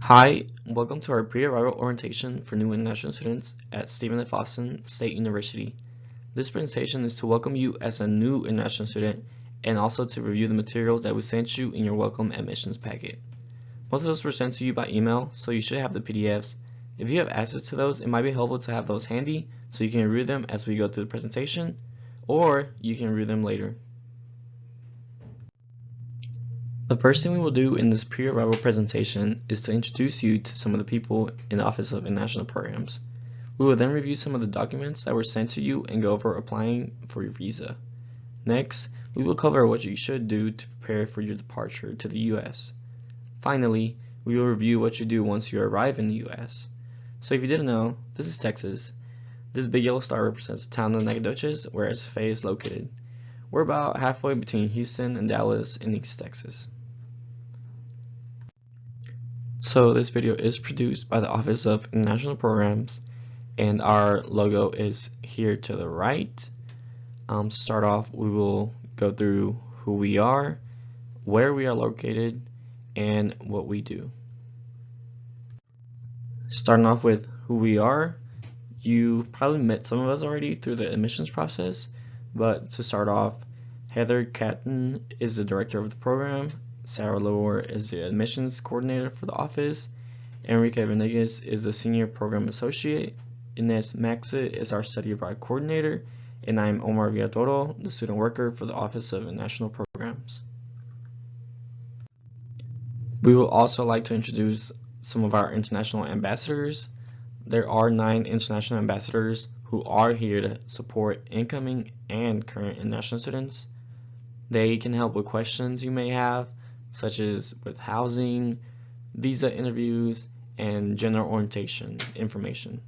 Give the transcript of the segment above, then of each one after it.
Hi, welcome to our pre-arrival orientation for new international students at Stephen F. Austin State University. This presentation is to welcome you as a new international student and also to review the materials that we sent you in your welcome admissions packet. Both of those were sent to you by email, so you should have the PDFs. If you have access to those, it might be helpful to have those handy so you can review them as we go through the presentation, or you can review them later. The first thing we will do in this pre-arrival presentation is to introduce you to some of the people in the Office of International Programs. We will then review some of the documents that were sent to you and go over applying for your visa. Next, we will cover what you should do to prepare for your departure to the U.S. Finally, we will review what you do once you arrive in the U.S. So if you didn't know, this is Texas. This big yellow star represents the town of Nacogdoches, where SFA is located. We're about halfway between Houston and Dallas in East Texas. So this video is produced by the Office of International Programs, and our logo is here to the right. To start off, we will go through who we are, where we are located, and what we do. Starting off with who we are, you probably met some of us already through the admissions process, but to start off, Heather Catton is the director of the program. Sarah Lohr is the admissions coordinator for the office. Enrique Venegas is the senior program associate. Inez Maxa is our study abroad coordinator. And I'm Omar Villatoro, the student worker for the Office of International Programs. We would also like to introduce some of our international ambassadors. There are 9 international ambassadors who are here to support incoming and current international students. They can help with questions you may have, such as with housing, visa interviews, and general orientation information.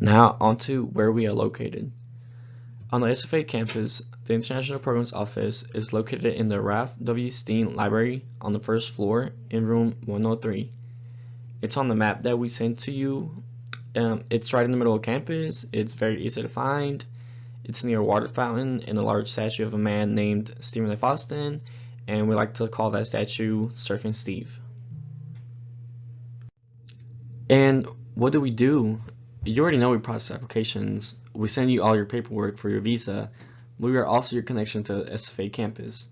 Now onto where we are located. On the SFA campus, the International Programs Office is located in the Ralph W. Steen Library on the first floor in room 103. It's on the map that we sent to you. It's right in the middle of campus. It's very easy to find. It's near a water fountain and a large statue of a man named Stephen F. Austin, and we like to call that statue Surfing Steve. And what do we do? You already know we process applications. We send you all your paperwork for your visa. We are also your connection to the SFA campus.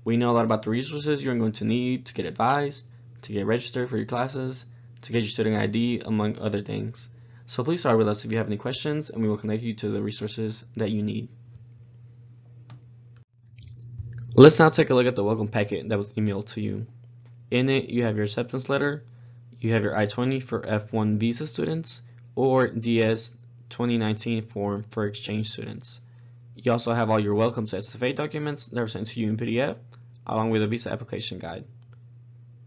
We know a lot about the resources you're going to need to get advised, to get registered for your classes, to get your student ID, among other things. So please start with us if you have any questions, and we will connect you to the resources that you need. Let's now take a look at the welcome packet that was emailed to you. In it, you have your acceptance letter, you have your I-20 for F1 visa students, or DS 2019 form for exchange students. You also have all your welcome to SFA documents that were sent to you in PDF, along with a visa application guide.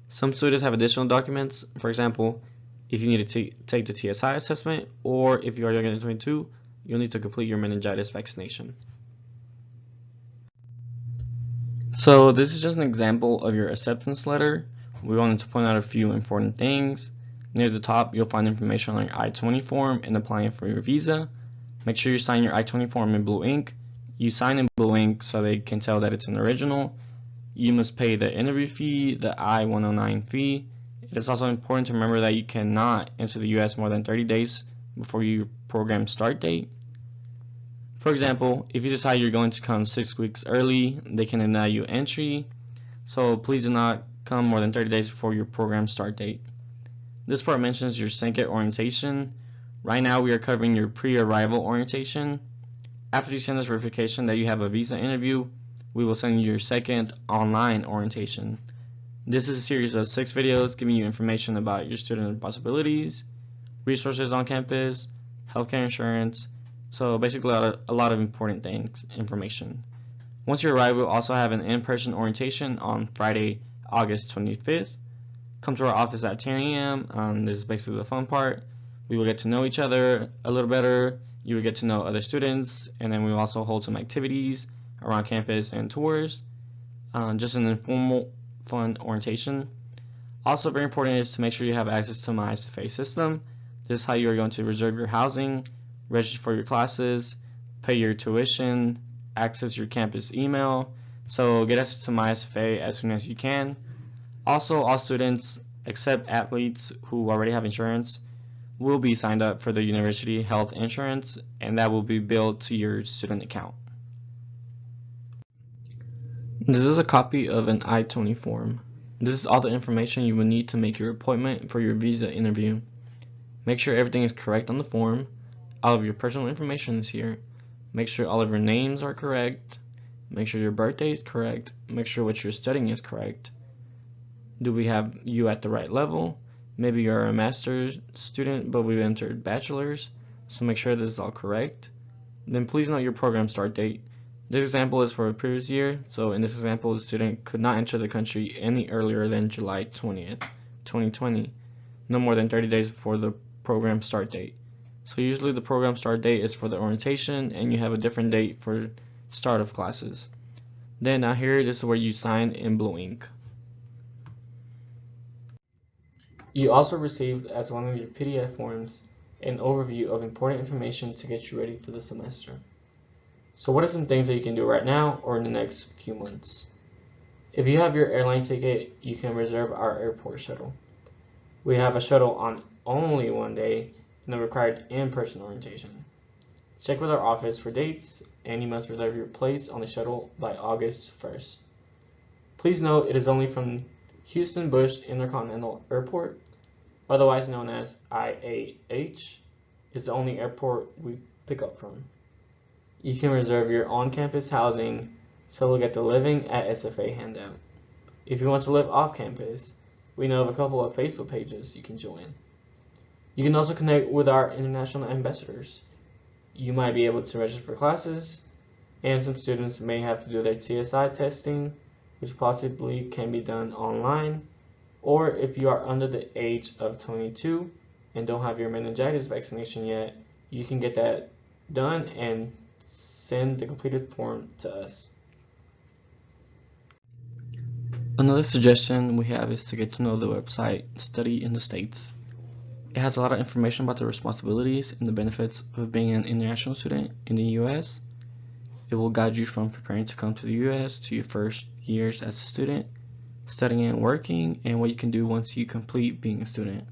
Some students have additional documents. For example, if you need to take the TSI assessment, or if you are younger than 22, you'll need to complete your meningitis vaccination. So this is just an example of your acceptance letter. We wanted to point out a few important things. Near the top, you'll find information on your I-20 form and applying for your visa. Make sure you sign your I-20 form in blue ink. You sign in blue ink so they can tell that it's an original. You must pay the interview fee, the I-109 fee. It is also important to remember that you cannot enter the U.S. more than 30 days before your program start date. For example, if you decide you're going to come 6 weeks early, they can deny you entry. So please do not come more than 30 days before your program start date. This part mentions your SENCAT orientation. Right now we are covering your pre-arrival orientation. After you send us verification that you have a visa interview, we will send you your second online orientation. This is a series of 6 videos giving you information about your student possibilities, resources on campus, healthcare insurance, so basically a lot of important things, information. Once you arrive, we'll also have an in-person orientation on Friday, August 25th. Come to our office at 10 a.m. This is basically the fun part. We will get to know each other a little better. You will get to know other students, and then we will also hold some activities around campus and tours. Just an informal, fun orientation. Also very important is to make sure you have access to My SFA system. This is how you are going to reserve your housing, register for your classes, pay your tuition, access your campus email. So get access to My SFA as soon as you can. Also, all students, except athletes who already have insurance, will be signed up for the university health insurance, and that will be billed to your student account. This is a copy of an I-20 form. This is all the information you will need to make your appointment for your visa interview. Make sure everything is correct on the form. All of your personal information is here. Make sure all of your names are correct. Make sure your birthday is correct. Make sure what you're studying is correct. Do we have you at the right level? Maybe you're a master's student, but we've entered bachelor's, so make sure this is all correct. Then please note your program start date. This example is for a previous year, so in this example, the student could not enter the country any earlier than July 20th, 2020, no more than 30 days before the program start date. So usually the program start date is for the orientation, and you have a different date for start of classes. Then now here, this is where you sign in blue ink. You also received, as one of your PDF forms, an overview of important information to get you ready for the semester. So what are some things that you can do right now or in the next few months? If you have your airline ticket, you can reserve our airport shuttle. We have a shuttle on only one day and a required in-person orientation. Check with our office for dates, and you must reserve your place on the shuttle by August 1st. Please note it is only from Houston Bush Intercontinental Airport, otherwise known as IAH, is the only airport we pick up from. You can reserve your on-campus housing, so look at the Living at SFA handout. If you want to live off-campus, we know of a couple of Facebook pages you can join. You can also connect with our international ambassadors. You might be able to register for classes, and some students may have to do their TSI testing, which possibly can be done online, or if you are under the age of 22 and don't have your meningitis vaccination yet, you can get that done and send the completed form to us. Another suggestion we have is to get to know the website Study in the States. It has a lot of information about the responsibilities and the benefits of being an international student in the U.S. It will guide you from preparing to come to the U.S. to your first years as a student, studying and working, and what you can do once you complete being a student.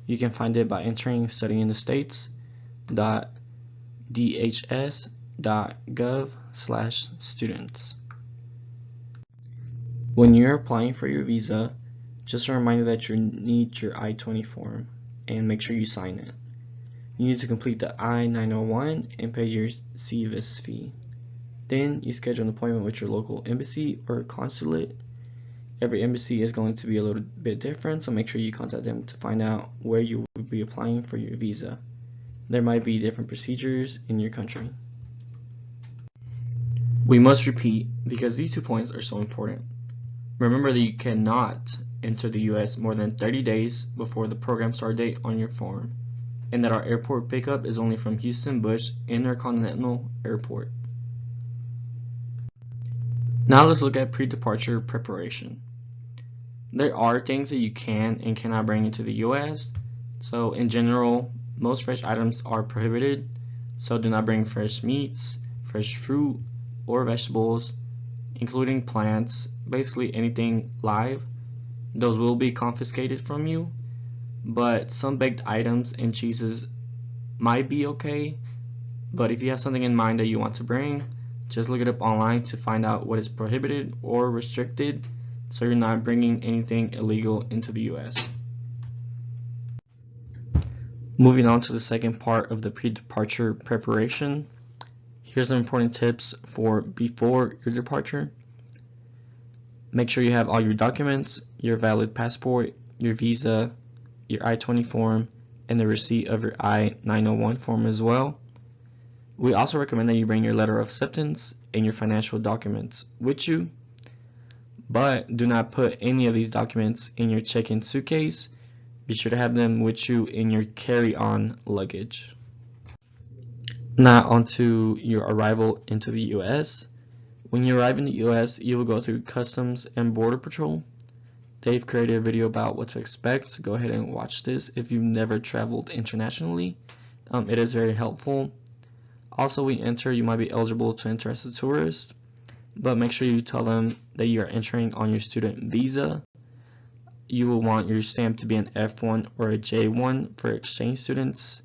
You can find it by entering studyinthestates.dhs.gov/students. When you're applying for your visa, just a reminder that you need your I-20 form and make sure you sign it. You need to complete the I-901 and pay your CVIS fee. Then you schedule an appointment with your local embassy or consulate. Every embassy is going to be a little bit different, so make sure you contact them to find out where you will be applying for your visa. There might be different procedures in your country. We must repeat because these 2 points are so important. Remember that you cannot enter the U.S. more than 30 days before the program start date on your form, and that our airport pickup is only from Houston Bush Intercontinental Airport. Now let's look at pre-departure preparation. There are things that you can and cannot bring into the U.S. So in general, most fresh items are prohibited, so do not bring fresh meats, fresh fruit, or vegetables, including plants, basically anything live. Those will be confiscated from you, but some baked items and cheeses might be okay. But if you have something in mind that you want to bring, just look it up online to find out what is prohibited or restricted, so you're not bringing anything illegal into the U.S. Moving on to the second part of the pre-departure preparation, here's some important tips for before your departure. Make sure you have all your documents, your valid passport, your visa, your I-20 form, and the receipt of your I-901 form as well. We also recommend that you bring your letter of acceptance and your financial documents with you, but do not put any of these documents in your check-in suitcase. Be sure to have them with you in your carry-on luggage. Now onto your arrival into the U.S. When you arrive in the U.S., you will go through Customs and Border Patrol. They've created a video about what to expect, so go ahead and watch this if you've never traveled internationally. It is very helpful. Also, when you enter, you might be eligible to enter as a tourist, but make sure you tell them that you are entering on your student visa. you will want your stamp to be an F1 or a J1 for exchange students.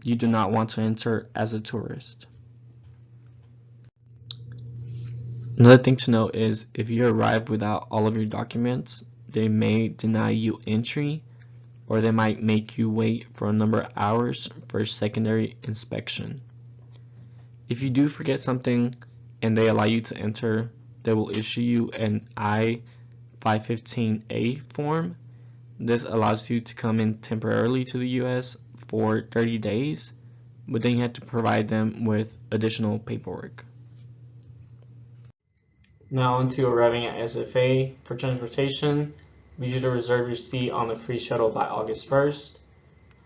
You do not want to enter as a tourist. Another thing to note is if you arrive without all of your documents, they may deny you entry, or they might make you wait for a number of hours for a secondary inspection. If you do forget something and they allow you to enter, they will issue you an I-515A form. This allows you to come in temporarily to the US for 30 days, but then you have to provide them with additional paperwork. Now onto arriving at SFA. For transportation, be sure to reserve your seat on the free shuttle by August 1st.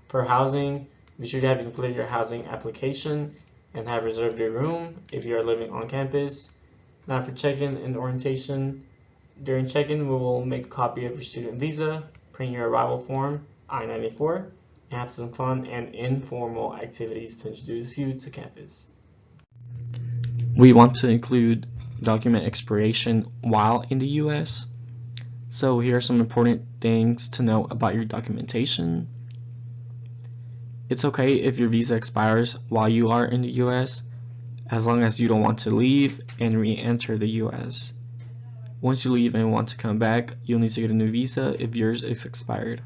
For housing, be sure to have completed your housing application and have reserved your room if you are living on campus. Now for check-in and orientation, during check-in we will make a copy of your student visa, print your arrival form, I-94, and have some fun and informal activities to introduce you to campus. We want to include document expiration while in the US. So here are some important things to know about your documentation. It's okay if your visa expires while you are in the US, as long as you don't want to leave and re-enter the US. Once you leave and want to come back, you'll need to get a new visa if yours is expired.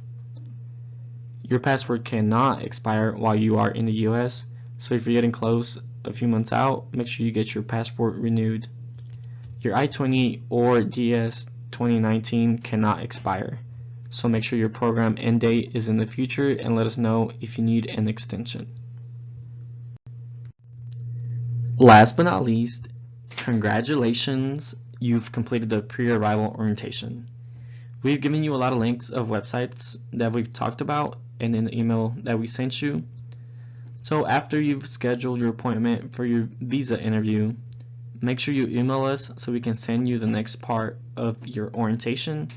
Your passport cannot expire while you are in the US, so if you're getting close a few months out, make sure you get your passport renewed. Your I-20 or DS 2019 cannot expire, so make sure your program end date is in the future and let us know if you need an extension. Last but not least, congratulations, you've completed the pre-arrival orientation. We've given you a lot of links of websites that we've talked about and in the email that we sent you. So after you've scheduled your appointment for your visa interview, make sure you email us so we can send you the next part of your orientation.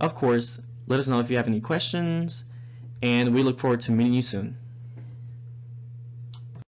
Of course, let us know if you have any questions, and we look forward to meeting you soon.